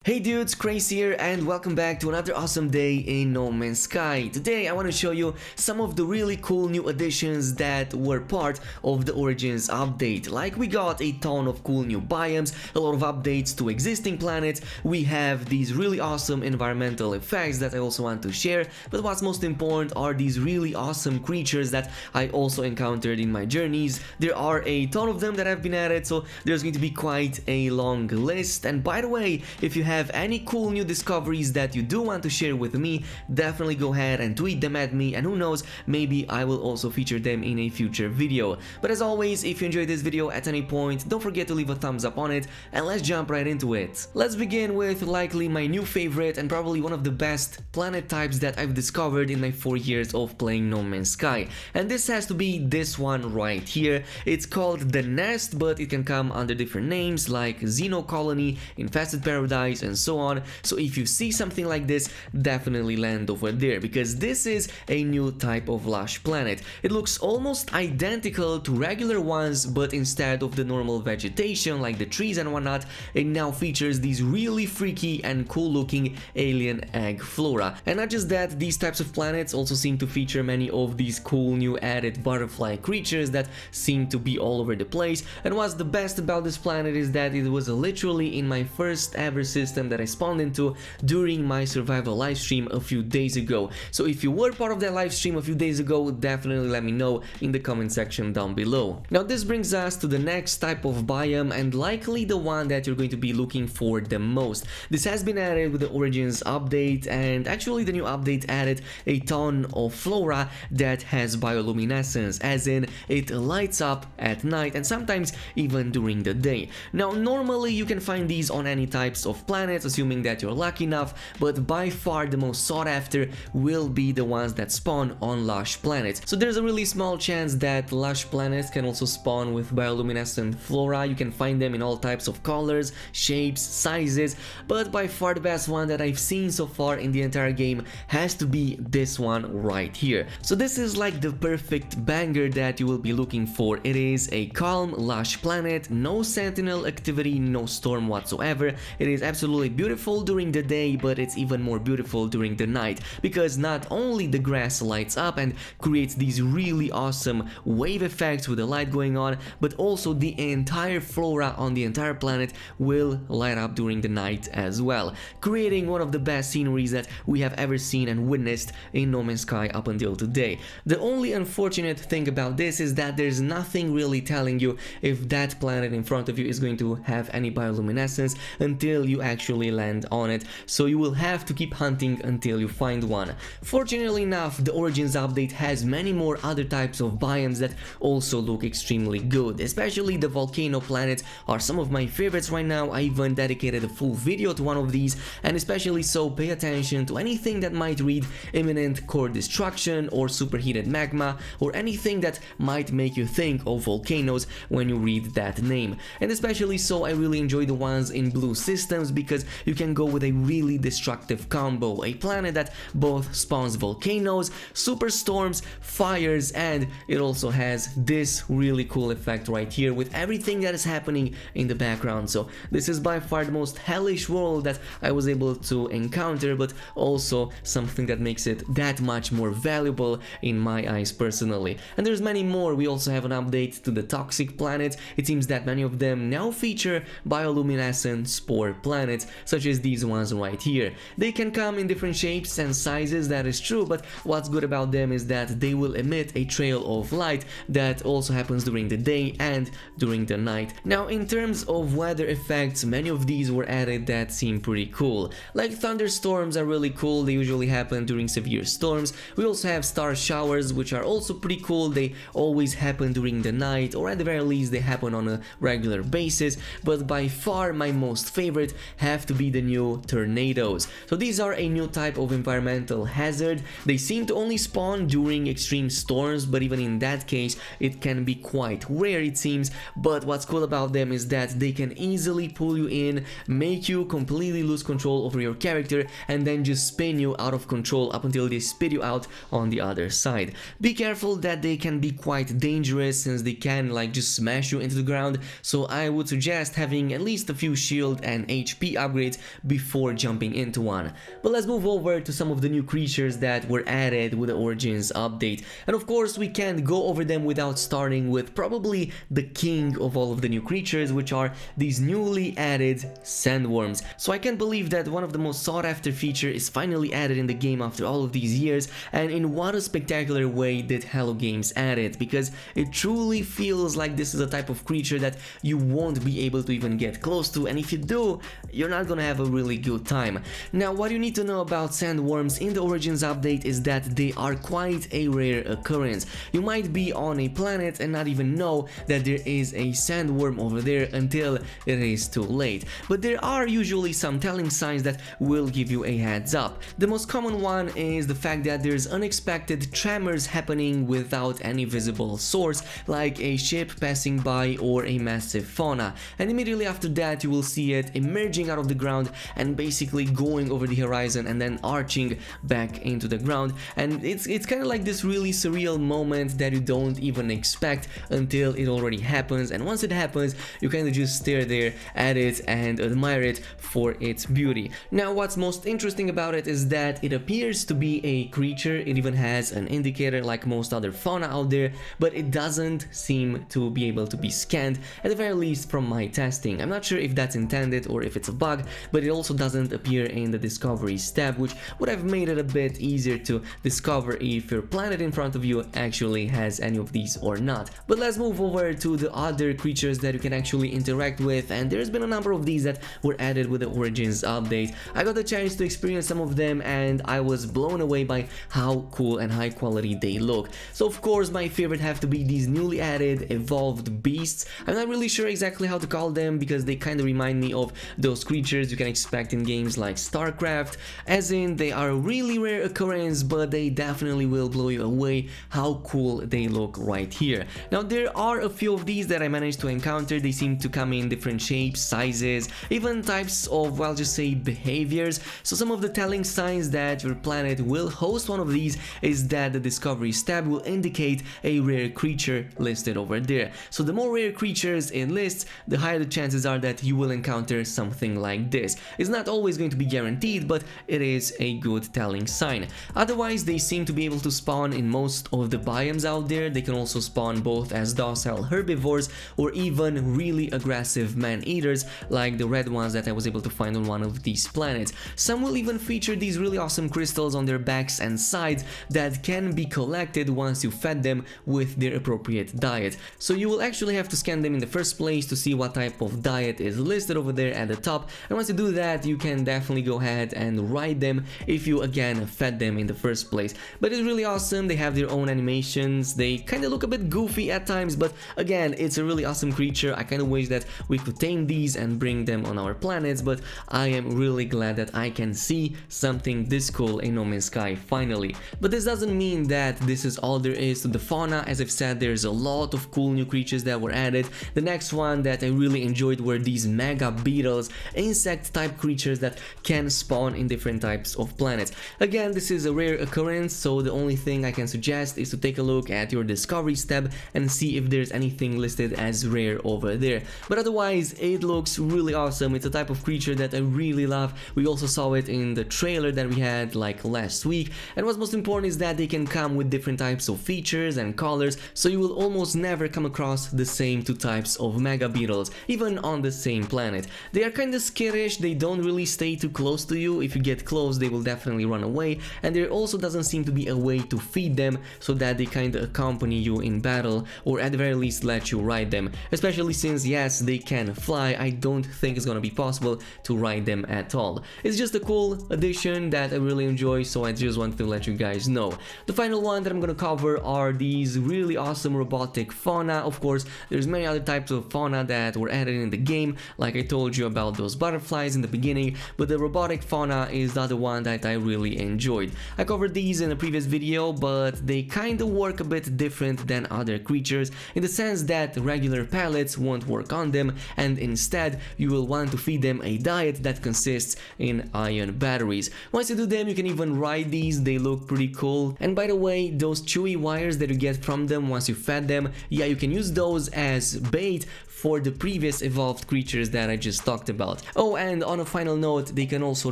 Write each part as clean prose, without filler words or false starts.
Hey dudes, Khraze here and welcome back to another awesome day in No Man's Sky. Today I want to show you some of the really cool new additions that were part of the Origins update. Like we got a ton of cool new biomes, a lot of updates to existing planets, we have these really awesome environmental effects that I also want to share, but what's most important are these really awesome creatures that I also encountered in my journeys. There are a ton of them that have been added, so there's going to be quite a long list. And by the way, if you have any cool new discoveries that you do want to share with me, definitely go ahead and tweet them at me, and who knows, maybe I will also feature them in a future video. But as always, if you enjoyed this video at any point, don't forget to leave a thumbs up on it, and let's jump right into it. Let's begin with likely my new favorite and probably one of the best planet types that I've discovered in my 4 years of playing No Man's Sky, and this has to be this one right here. It's called the Nest, but it can come under different names like Xeno Colony, Infested Paradise, and so on. So if you see something like this, definitely land over there, because this is a new type of lush planet. It looks almost identical to regular ones, but instead of the normal vegetation like the trees and whatnot, it now features these really freaky and cool looking alien egg flora. And not just that, these types of planets also seem to feature many of these cool new added butterfly creatures that seem to be all over the place. And what's the best about this planet is that it was literally in my first ever system that I spawned into during my survival livestream a few days ago. So if you were part of that livestream a few days ago, definitely let me know in the comment section down below. Now this brings us to the next type of biome, and likely the one that you're going to be looking for the most. This has been added with the Origins update, and actually the new update added a ton of flora that has bioluminescence, as in it lights up at night and sometimes even during the day. Now normally you can find these on any types of planets, assuming that you're lucky enough, but by far the most sought after will be the ones that spawn on lush planets. So there's a really small chance that lush planets can also spawn with bioluminescent flora. You can find them in all types of colors, shapes, sizes, but by far the best one that I've seen so far in the entire game has to be this one right here. So this is like the perfect banger that you will be looking for. It is a calm, lush planet, no sentinel activity, no storm whatsoever. It is absolutely beautiful during the day, but it's even more beautiful during the night, because not only the grass lights up and creates these really awesome wave effects with the light going on, but also the entire flora on the entire planet will light up during the night as well, creating one of the best sceneries that we have ever seen and witnessed in No Man's Sky up until today. The only unfortunate thing about this is that there's nothing really telling you if that planet in front of you is going to have any bioluminescence until you actually land on it, so you will have to keep hunting until you find one. Fortunately enough, the Origins update has many more other types of biomes that also look extremely good, especially the volcano planets are some of my favorites right now. I even dedicated a full video to one of these, and especially so pay attention to anything that might read imminent core destruction or superheated magma or anything that might make you think of volcanoes when you read that name. And especially so I really enjoy the ones in blue systems, because you can go with a really destructive combo, a planet that both spawns volcanoes, superstorms, fires, and it also has this really cool effect right here with everything that is happening in the background. So this is by far the most hellish world that I was able to encounter, but also something that makes it that much more valuable in my eyes personally. And there's many more. We also have an update to the toxic planets. It seems that many of them now feature bioluminescent spore planets, such as these ones right here. They can come in different shapes and sizes, that is true, but what's good about them is that they will emit a trail of light that also happens during the day and during the night. Now in terms of weather effects, many of these were added that seem pretty cool. Like thunderstorms are really cool, they usually happen during severe storms. We also have star showers, which are also pretty cool. They always happen during the night, or at the very least they happen on a regular basis, but by far my most favorite have to be the new tornadoes. So these are a new type of environmental hazard. They seem to only spawn during extreme storms, but even in that case it can be quite rare it seems. But what's cool about them is that they can easily pull you in, make you completely lose control over your character, and then just spin you out of control up until they spit you out on the other side. Be careful that they can be quite dangerous, since they can like just smash you into the ground, so I would suggest having at least a few shield and HP upgrades before jumping into one. But let's move over to some of the new creatures that were added with the Origins update. And of course, we can't go over them without starting with probably the king of all of the new creatures, which are these newly added Sandworms. So I can't believe that one of the most sought after feature is finally added in the game after all of these years, and in what a spectacular way did Hello Games add it, because it truly feels like this is a type of creature that you won't be able to even get close to, and if you do, you're not gonna have a really good time. Now, what you need to know about Sandworms in the Origins update is that they are quite a rare occurrence. You might be on a planet and not even know that there is a sandworm over there until it is too late. But there are usually some telling signs that will give you a heads up. The most common one is the fact that there's unexpected tremors happening without any visible source, like a ship passing by or a massive fauna, and immediately after that you will see it emerging out of the ground and basically going over the horizon and then arching back into the ground, and it's kind of like this really surreal moment that you don't even expect until it already happens, and once it happens you kind of just stare there at it and admire it for its beauty. Now, what's most interesting about it is that it appears to be a creature. It even has an indicator like most other fauna out there, but it doesn't seem to be able to be scanned, at the very least from my testing. I'm not sure if that's intended or if it's a bug, but it also doesn't appear in the discovery step, which would have made it a bit easier to discover if your planet in front of you actually has any of these or not. But let's move over to the other creatures that you can actually interact with, and there's been a number of these that were added with the Origins update. I got the chance to experience some of them and I was blown away by how cool and high quality they look. So of course my favorite have to be these newly added evolved beasts. I'm not really sure exactly how to call them because they kind of remind me of those creatures you can expect in games like StarCraft, as in they are a really rare occurrence, but they definitely will blow you away how cool they look right here. Now, there are a few of these that I managed to encounter. They seem to come in different shapes, sizes, even types of, well, just say behaviors. So some of the telling signs that your planet will host one of these is that the discovery tab will indicate a rare creature listed over there. So the more rare creatures it lists, the higher the chances are that you will encounter something like this. It's not always going to be guaranteed, but it is a good telling sign. Otherwise, they seem to be able to spawn in most of the biomes out there. They can also spawn both as docile herbivores or even really aggressive man-eaters like the red ones that I was able to find on one of these planets. Some will even feature these really awesome crystals on their backs and sides that can be collected once you fed them with their appropriate diet. So you will actually have to scan them in the first place to see what type of diet is listed over there at the top, and once you do that you can definitely go ahead and ride them if you again fed them in the first place. But it's really awesome. They have their own animations. They kind of look a bit goofy at times, but again, it's a really awesome creature. I kind of wish that we could tame these and bring them on our planets, but I am really glad that I can see something this cool in No Man's Sky finally. But this doesn't mean that this is all there is to the fauna. As I've said, there's a lot of cool new creatures that were added. The next one that I really enjoyed were these mega beetles, insect type creatures that can spawn in different types of planets. Again, this is a rare occurrence, so the only thing I can suggest is to take a look at your discoveries tab and see if there's anything listed as rare over there. But otherwise, it looks really awesome. It's a type of creature that I really love. We also saw it in the trailer that we had like last week, and what's most important is that they can come with different types of features and colors, so you will almost never come across the same two types of mega beetles, even on the same planet. They are kind of skittish. They don't really stay too close to you. If you get close, they will definitely run away, and there also doesn't seem to be a way to feed them so that they kind of accompany you in battle, or at the very least let you ride them, especially since yes, they can fly. I don't think it's gonna be possible to ride them at all. It's just a cool addition that I really enjoy, so I just wanted to let you guys know. The final one that I'm gonna cover are these really awesome robotic fauna. Of course, there's many other types of fauna that were added in the game, like I told you about those butterflies in the beginning, but the robotic fauna is the other one that I really enjoyed. I covered these in a previous video, but they kind of work a bit different than other creatures in the sense that regular pellets won't work on them, and instead you will want to feed them a diet that consists in ion batteries. Once you do them, you can even ride these. They look pretty cool. And by the way, those chewy wires that you get from them once you fed them, yeah, you can use those as bait for the previous evolved creatures that I just talked about. Oh, and on a final note, they can also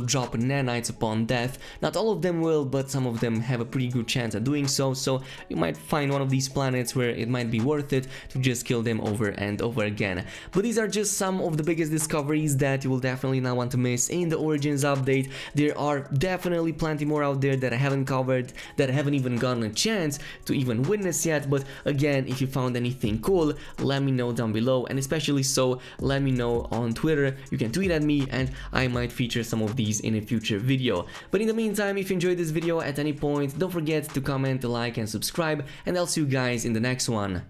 drop nanites upon death. Not all of them will, but some of them have a pretty good chance at doing so, so you might find one of these planets where it might be worth it to just kill them over and over again. But these are just some of the biggest discoveries that you will definitely not want to miss in the Origins update. There are definitely plenty more out there that I haven't covered, that I haven't even gotten a chance to even witness yet, but again, if you found anything cool, let me know down below, and especially so, let me know on Twitter. You can tweet at me and I might feature some of these in a future video. But in the meantime, if you enjoyed this video at any point, don't forget to comment, like and subscribe, and I'll see you guys in the next one.